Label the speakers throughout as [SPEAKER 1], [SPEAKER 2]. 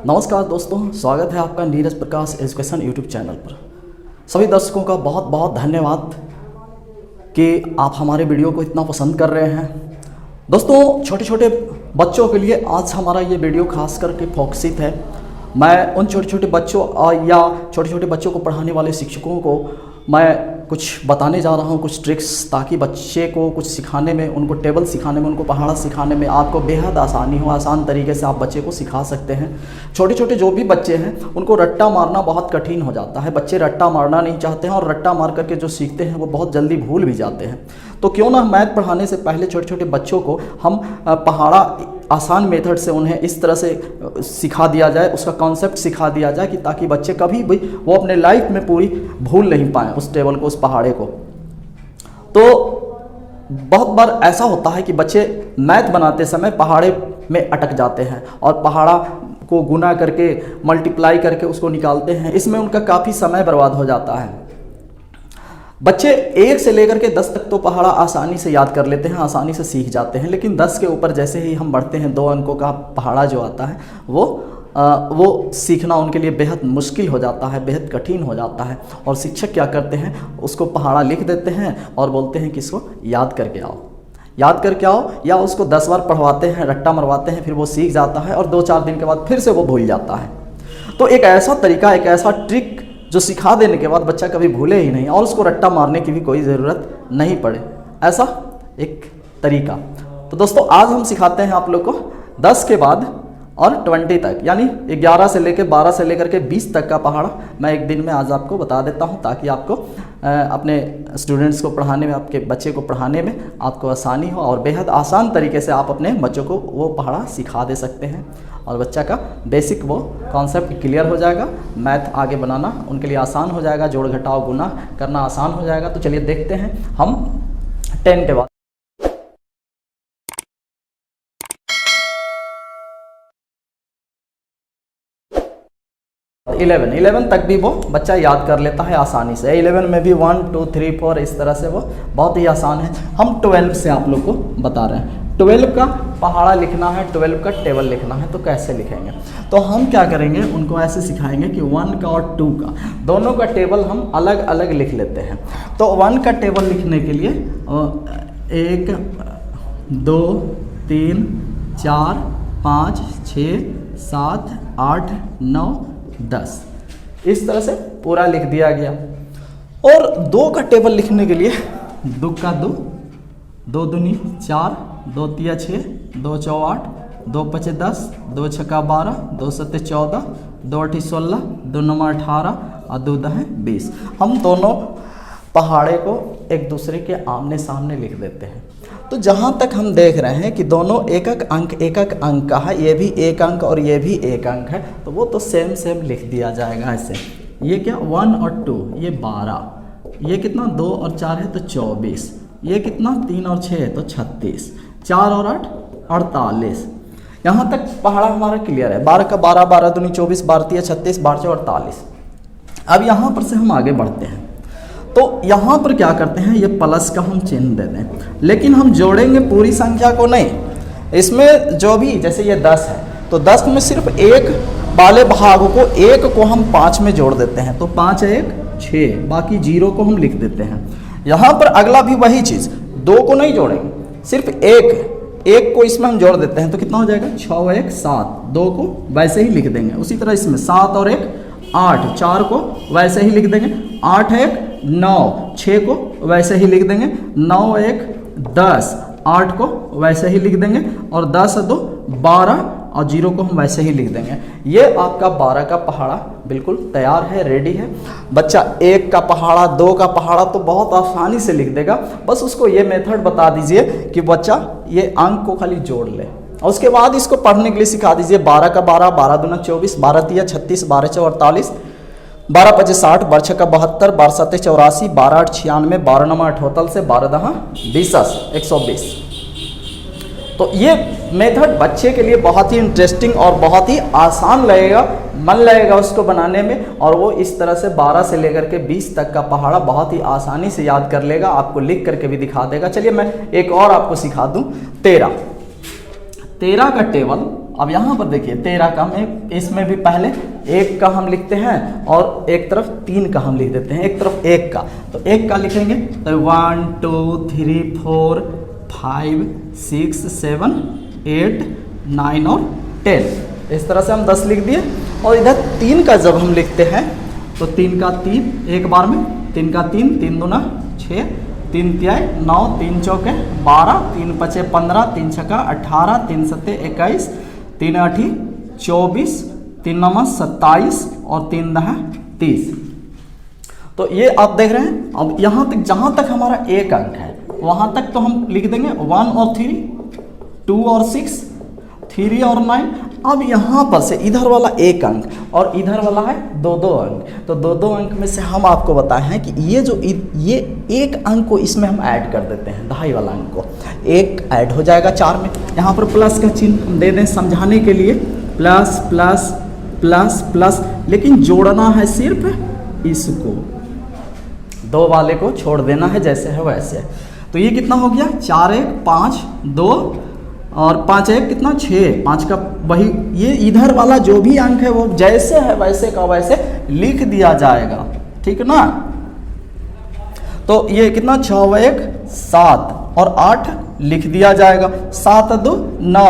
[SPEAKER 1] नमस्कार दोस्तों, स्वागत है आपका नीरज प्रकाश एजुकेशन यूट्यूब चैनल पर। सभी दर्शकों का बहुत बहुत धन्यवाद कि आप हमारे वीडियो को इतना पसंद कर रहे हैं। दोस्तों, छोटे छोटे बच्चों के लिए आज हमारा ये वीडियो खास करके फोकसित है। मैं उन छोटे छोटे बच्चों या छोटे छोटे बच्चों को पढ़ाने वाले शिक्षकों को मैं कुछ बताने जा रहा हूँ, कुछ ट्रिक्स, ताकि बच्चे को कुछ सिखाने में, उनको टेबल सिखाने में, उनको पहाड़ा सिखाने में आपको बेहद आसानी हो। आसान तरीके से आप बच्चे को सिखा सकते हैं। छोटे छोटे जो भी बच्चे हैं उनको रट्टा मारना बहुत कठिन हो जाता है। बच्चे रट्टा मारना नहीं चाहते हैं और रट्टा मार करके जो सीखते हैं वो बहुत जल्दी भूल भी जाते हैं। तो क्यों ना मैथ पढ़ाने से पहले छोटे छोटे बच्चों को हम पहाड़ा आसान मेथड से उन्हें इस तरह से सिखा दिया जाए, उसका कॉन्सेप्ट सिखा दिया जाए कि ताकि बच्चे कभी भी वो अपने लाइफ में पूरी भूल नहीं पाएँ उस टेबल को, उस पहाड़े को। तो बहुत बार ऐसा होता है कि बच्चे मैथ बनाते समय पहाड़े में अटक जाते हैं और पहाड़ा को गुना करके, मल्टीप्लाई करके उसको निकालते हैं। इसमें उनका काफ़ी समय बर्बाद हो जाता है। बच्चे 1 से लेकर के 10 तक तो पहाड़ा आसानी से याद कर लेते हैं, आसानी से सीख जाते हैं। लेकिन 10 के ऊपर जैसे ही हम बढ़ते हैं, 2 अंकों का पहाड़ा जो आता है वो सीखना उनके लिए बेहद मुश्किल हो जाता है, बेहद कठिन हो जाता है। और शिक्षक क्या करते हैं, उसको पहाड़ा लिख देते हैं और बोलते हैं कि इसको याद करके आओ, याद करके आओ, या उसको 10 बार पढ़वाते हैं, रट्टा मरवाते हैं, फिर वो सीख जाता है और 2-4 दिन के बाद फिर से वो भूल जाता है। तो एक ऐसा तरीका, एक ऐसा ट्रिक जो सिखा देने के बाद बच्चा कभी भूले ही नहीं और उसको रट्टा मारने की भी कोई ज़रूरत नहीं पड़े, ऐसा एक तरीका। तो दोस्तों, आज हम सिखाते हैं आप लोग को 10 के बाद और 20 तक, यानी 11 से लेकर 12 से लेकर के 20 तक का पहाड़ा मैं एक दिन में आज आपको बता देता हूं, ताकि आपको अपने स्टूडेंट्स को पढ़ाने में, आपके बच्चे को पढ़ाने में आपको आसानी हो और बेहद आसान तरीके से आप अपने बच्चों को वो पहाड़ा सिखा दे सकते हैं और बच्चा का बेसिक वो कॉन्सेप्ट क्लियर हो जाएगा। मैथ आगे बनाना उनके लिए आसान हो जाएगा, जोड़ घटाव गुना करना आसान हो जाएगा। तो चलिए देखते हैं हम 10 के बाद। 11 तक भी वो बच्चा याद कर लेता है आसानी से। 11 में भी 1 2 3 4 इस तरह से वो बहुत ही आसान है। हम 12 से आप लोग को बता रहे हैं। 12 का पहाड़ा लिखना है, 12 का टेबल लिखना है, तो कैसे लिखेंगे? तो हम क्या करेंगे, उनको ऐसे सिखाएंगे कि 1 का और 2 का दोनों का टेबल हम अलग अलग लिख लेते हैं। तो 1 का टेबल लिखने के लिए 1 2 3 4 5 6 7 8 9 10 इस तरह से पूरा लिख दिया गया। और 2 का टेबल लिखने के लिए 2 का 2, 2 दूनी 4, 2 तिया 6, 2 चौ 8, 2 पचे 10, 2 छक्का 12, 2 सत्ते 14, 2 अठी 16, 2 नौ 18 और 2 दहें 20। हम दोनों पहाड़े को एक दूसरे के आमने सामने लिख देते हैं। तो जहाँ तक हम देख रहे हैं कि दोनों एक एक अंक का है, ये भी 1 अंक और ये भी 1 अंक है, तो वो तो सेम लिख दिया जाएगा ऐसे। ये क्या 1 और 2, ये 12, ये कितना 2 और 4 है तो 24, ये कितना 3 और 6 है तो 36, 4 और 8 48। यहाँ तक पहाड़ा हमारा क्लियर है। 12 का 12, 12 दूनी 24, 12 तिया 36, 12 चौ 48। अब यहाँ पर से हम आगे बढ़ते हैं। तो यहाँ पर क्या करते हैं, ये प्लस का हम चिन्ह दे दें, लेकिन हम जोड़ेंगे पूरी संख्या को नहीं। इसमें जो भी, जैसे ये 10 है तो 10 में सिर्फ 1 वाले भागों को, 1 को हम 5 में जोड़ देते हैं, तो 5 1 6, बाकी 0 को हम लिख देते हैं। यहाँ पर अगला भी वही चीज़, 2 को नहीं जोड़ेंगे, सिर्फ 1 को इसमें हम जोड़ देते हैं, तो कितना हो जाएगा 6 और 1 7, 2 को वैसे ही लिख देंगे। उसी तरह इसमें 7 और 1 8, 4 को वैसे ही लिख देंगे, 8 1 9, 6 को वैसे ही लिख देंगे, 9 1 10, 8 को वैसे ही लिख देंगे, और 10 2 12 और 0 को हम वैसे ही लिख देंगे। ये आपका 12 का पहाड़ा बिल्कुल तैयार है, रेडी है। बच्चा 1 का पहाड़ा, 2 का पहाड़ा तो बहुत आसानी से लिख देगा। बस उसको ये मेथड बता दीजिए कि बच्चा ये अंक को खाली जोड़ ले, और उसके बाद इसको पढ़ने के लिए सिखा दीजिए। 12 का 12, 12 दूना 24, 12 तिया 36, 12 चौ 48, 12 पचे 60, 12 छक्का 72, 12 सत्ते 84, 12 8 96, 12 नौ 88 से 12 दहा 20 120। तो ये मेथड बच्चे के लिए बहुत ही इंटरेस्टिंग और बहुत ही आसान लगेगा, मन लगेगा उसको बनाने में, और वो इस तरह से 12 से लेकर के 20 तक का पहाड़ा बहुत ही आसानी से याद कर लेगा, आपको लिख करके भी दिखा देगा। चलिए मैं एक और आपको सिखा दूं। 13 का टेबल अब यहाँ पर देखिए 13 का में इसमें भी पहले 1 का हम लिखते हैं और एक तरफ 3 का हम लिख देते हैं, एक तरफ 1 का, तो 1 का लिखेंगे तो 1 2 3 4 5 6 7 8 9 और 10, इस तरह से हम 10 लिख दिए। और इधर 3 का जब हम लिखते हैं तो 3 का 3 एक बार में, 3 का 3, 3 दूना 6, 3 तिहाई 9, 3 चौके 12, 3 पचे 15, 3 छक्का 18, 3 सत्ते 21, 3 आठी 24, 3 नवा 27 और 3 दहा 30। तो ये आप देख रहे हैं। अब यहाँ तक जहाँ तक हमारा एक अंक है वहाँ तक तो हम लिख देंगे 1 और 3, 2 और 6, 3 और 9। अब यहाँ पर से इधर वाला एक अंक और इधर वाला है 2-2 अंक, तो 2-2 अंक में से हम आपको बताए हैं कि ये एक अंक को इसमें हम ऐड कर देते हैं, दहाई वाला अंक को, एक ऐड हो जाएगा 4 में। यहाँ पर प्लस का चिन्ह हम दे दें समझाने के लिए, प्लस प्लस प्लस प्लस, लेकिन जोड़ना है सिर्फ इसको, 2 वाले को छोड़ देना है जैसे है वैसे। तो ये कितना हो गया 4 1 5 2 और 5 1 कितना 6, 5 का वही, ये इधर वाला जो भी अंक है वो जैसे है वैसे का वैसे लिख दिया जाएगा, ठीक ना। तो ये कितना 6 1 7 और 8 लिख दिया जाएगा, 7 2 9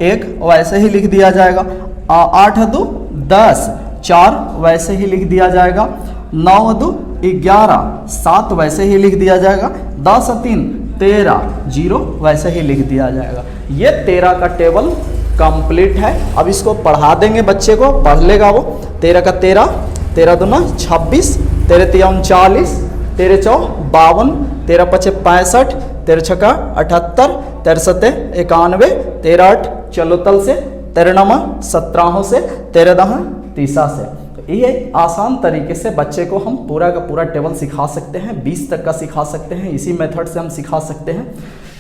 [SPEAKER 1] 1 वैसे ही लिख दिया जाएगा, 8 2 10 4 वैसे ही लिख दिया जाएगा, 9 2 11 7 वैसे ही लिख दिया जाएगा, 10 3 13 0 वैसे ही लिख दिया जाएगा। ये 13 का टेबल कंप्लीट है। अब इसको पढ़ा देंगे, बच्चे को पढ़ लेगा वो। 13 का 13, 13 दूना 26, 13 तिया 39, 13 चौ 52, 13 पचे 65, 13 छक्का 78, 13 सत्ते 91, 13 8 चलो तल से, 13 नमा 17 से, 13 दहा 30 से। ये आसान तरीके से बच्चे को हम पूरा का पूरा टेबल सिखा सकते हैं, 20 तक का सिखा सकते हैं, इसी मेथड से हम सिखा सकते हैं।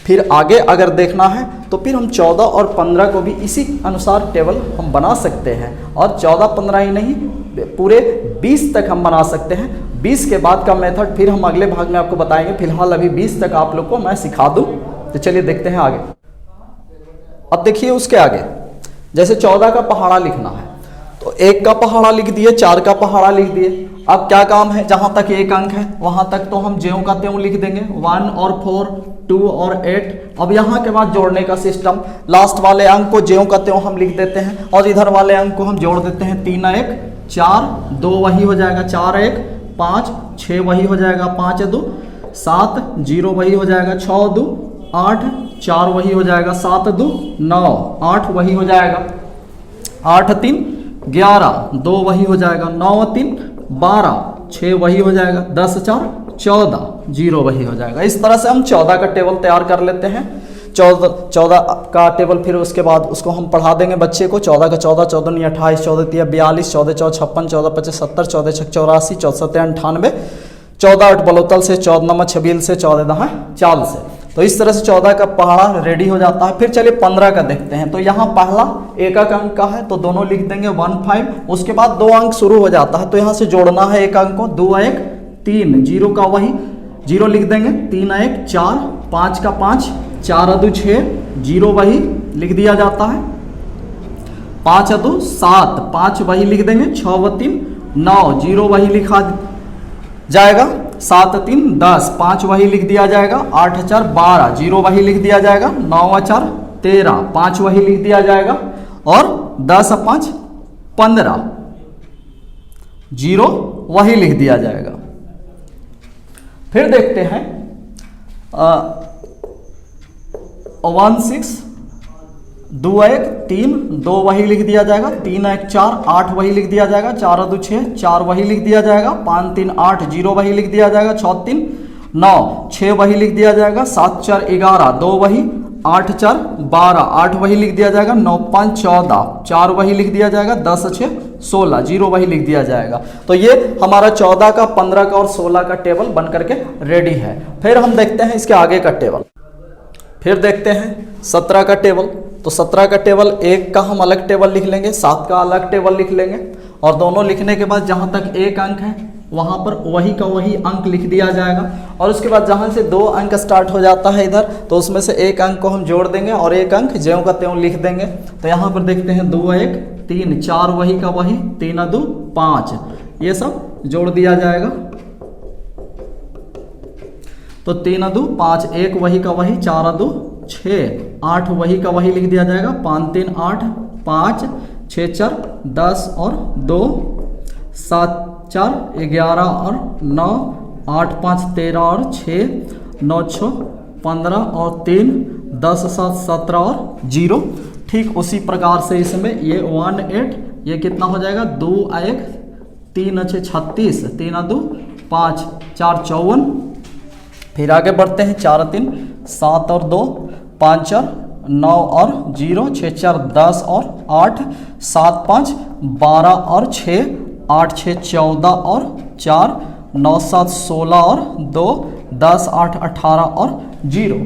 [SPEAKER 1] फिर आगे अगर देखना है तो फिर हम 14 और 15 को भी इसी अनुसार टेबल हम बना सकते हैं, और 14 15 ही नहीं पूरे 20 तक हम बना सकते हैं। 20 के बाद का मेथड फिर हम अगले भाग में आपको बताएंगे, फिलहाल अभी 20 तक आप लोग को मैं सिखा दूँ। तो चलिए देखते हैं आगे। अब देखिए उसके आगे जैसे 14 का पहाड़ा लिखना है तो 1 का पहाड़ा लिख दिए, 4 का पहाड़ा लिख दिए। अब क्या काम है, जहां तक एक अंक है वहां तक तो हम ज्यों का त्यों लिख देंगे, 1 और 4 2 और 8। अब यहाँ के बाद जोड़ने का सिस्टम, लास्ट वाले अंक को ज्यों का त्यों हम लिख देते हैं और इधर वाले अंक को हम जोड़ देते हैं, 3 1 4 2 वही हो जाएगा, 4 1 5 6 वही हो जाएगा, 5 2 7 0 वही हो जाएगा, 6 2 8 4 वही हो जाएगा, 7 2 9 8 वही हो जाएगा, 8 3 11 2 वही हो जाएगा, 9 3 12 6 वही हो जाएगा, 10 4 14 0 वही हो जाएगा। इस तरह से हम 14 का टेबल तैयार कर लेते हैं। 14 का टेबल फिर उसके बाद उसको हम पढ़ा देंगे बच्चे को। 14 का 14 14 नहीं 28, 14 तिया 42, 14 चौ 56, 14 पचे 70, 14 छक 84, 14 सत्ते 98, 14 8 बलोतल से, 14 नमा 26 से, 14 दहा 4 से। तो इस तरह से 14 का पहाड़ा रेडी हो जाता है। फिर चलिए 15 का देखते हैं। तो यहाँ पहला एक अंक का है तो दोनों लिख देंगे 1 5, उसके बाद 2 अंक शुरू हो जाता है तो यहाँ से जोड़ना है एक अंक को, 2 1 3 0 का वही 0 लिख देंगे, 3 1 4 5 का 5 4 2 6 0 वही लिख दिया जाता है, 5 2 7 5 वही लिख देंगे, 6 3 9 0 वही लिखा जाएगा, 7 3 10 5 वही लिख दिया जाएगा, 8 4 12 0 वही लिख दिया जाएगा, 9 4 13 5 वही लिख दिया जाएगा, और 10 5 15 0 वही लिख दिया जाएगा। फिर देखते हैं 1 6 2 1 3 2 वही लिख दिया जाएगा, 3 1 4 8 वही लिख दिया जाएगा, 4 2 6 4 वही लिख दिया जाएगा, 5 3 8 0 वही लिख दिया जाएगा, 6 3 9 6 वही लिख दिया जाएगा, 7 4 11 2 वही, 8 4 12 8 वही लिख दिया जाएगा, 9 5 14 4 वही लिख दिया जाएगा, 10 6 16 0 वही लिख दिया जाएगा। तो ये हमारा 14 का 15 का और 16 का टेबल बन करके रेडी है। फिर हम देखते हैं इसके आगे का टेबल। फिर देखते हैं 17 का टेबल। तो 17 का टेबल 1 का हम अलग टेबल लिख लेंगे, 7 का अलग टेबल लिख लेंगे, और दोनों लिखने के बाद जहाँ तक एक अंक है वहाँ पर वही का वही अंक लिख दिया जाएगा। और उसके बाद जहाँ से 2 अंक स्टार्ट हो जाता है इधर, तो उसमें से एक अंक को हम जोड़ देंगे और एक अंक ज्यों का त्यों लिख देंगे। तो यहाँ पर देखते हैं 2 1 3, 4 वही का वही, 3 2 5, ये सब जोड़ दिया जाएगा। तो 3 2 5, 1 वही का वही, 4 2 6, 8 वही का वही लिख दिया जाएगा, 5 3 8, 5 6 4 10 और 2 7 4 11 और 9, 8 5 13 और 6, 9 6 15 और 3, 10 7 17 और 0। ठीक उसी प्रकार से इसमें ये 1 8, ये कितना हो जाएगा 2 1 3 6 36, 3 2 5 4 54। फिर आगे बढ़ते हैं, 4 3 7 और 2, 5 4 9 और 0, 6 4 10 और 8, 7 5 12 और 6, 8 6 14 और 4, 9 7 16 और 2, 10 8 18 और 0।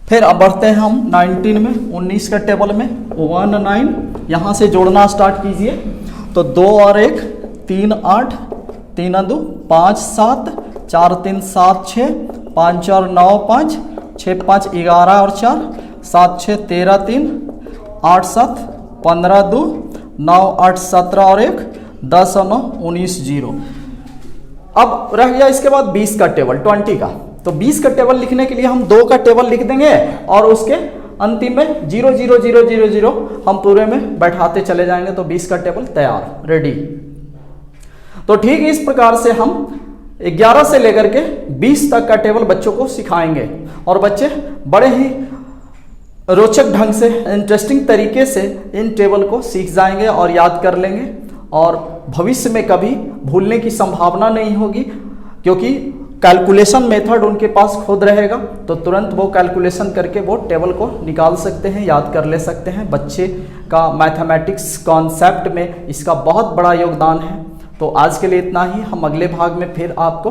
[SPEAKER 1] फिर अब बढ़ते हैं हम 19 में, 19 के टेबल में 1 9, यहाँ से जोड़ना स्टार्ट कीजिए। तो 2 और 1 3 8, 3 2 5 7, 4 3 7 6, 5 4 9 5, 6 5 11 और 4, 7 6 13 3, 8 7 15 2, 9 8 17 और 1, 10 और 9 19 0। अब रह गया इसके बाद 20 का टेबल, 20 का। तो 20 का टेबल लिखने के लिए हम 2 का टेबल लिख देंगे और उसके अंतिम में 0 0 0 0 0 हम पूरे में बैठाते चले जाएंगे। तो 20 का टेबल तैयार, रेडी। तो ठीक इस प्रकार से हम 11 से लेकर के 20 तक का टेबल बच्चों को सिखाएंगे और बच्चे बड़े ही रोचक ढंग से, इंटरेस्टिंग तरीके से इन टेबल को सीख जाएंगे और याद कर लेंगे और भविष्य में कभी भूलने की संभावना नहीं होगी, क्योंकि कैलकुलेशन मेथड उनके पास खुद रहेगा। तो तुरंत वो कैलकुलेशन करके वो टेबल को निकाल सकते हैं, याद कर ले सकते हैं। बच्चे का मैथमेटिक्स कॉन्सेप्ट में इसका बहुत बड़ा योगदान है। तो आज के लिए इतना ही। हम अगले भाग में फिर आपको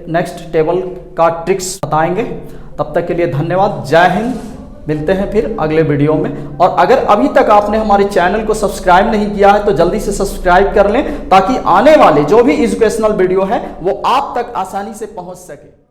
[SPEAKER 1] नेक्स्ट टेबल का ट्रिक्स बताएंगे। तब तक के लिए धन्यवाद, जय हिंद। मिलते हैं फिर अगले वीडियो में। और अगर अभी तक आपने हमारे चैनल को सब्सक्राइब नहीं किया है तो जल्दी से सब्सक्राइब कर लें, ताकि आने वाले जो भी एजुकेशनल वीडियो है वो आप तक आसानी से पहुंच सके।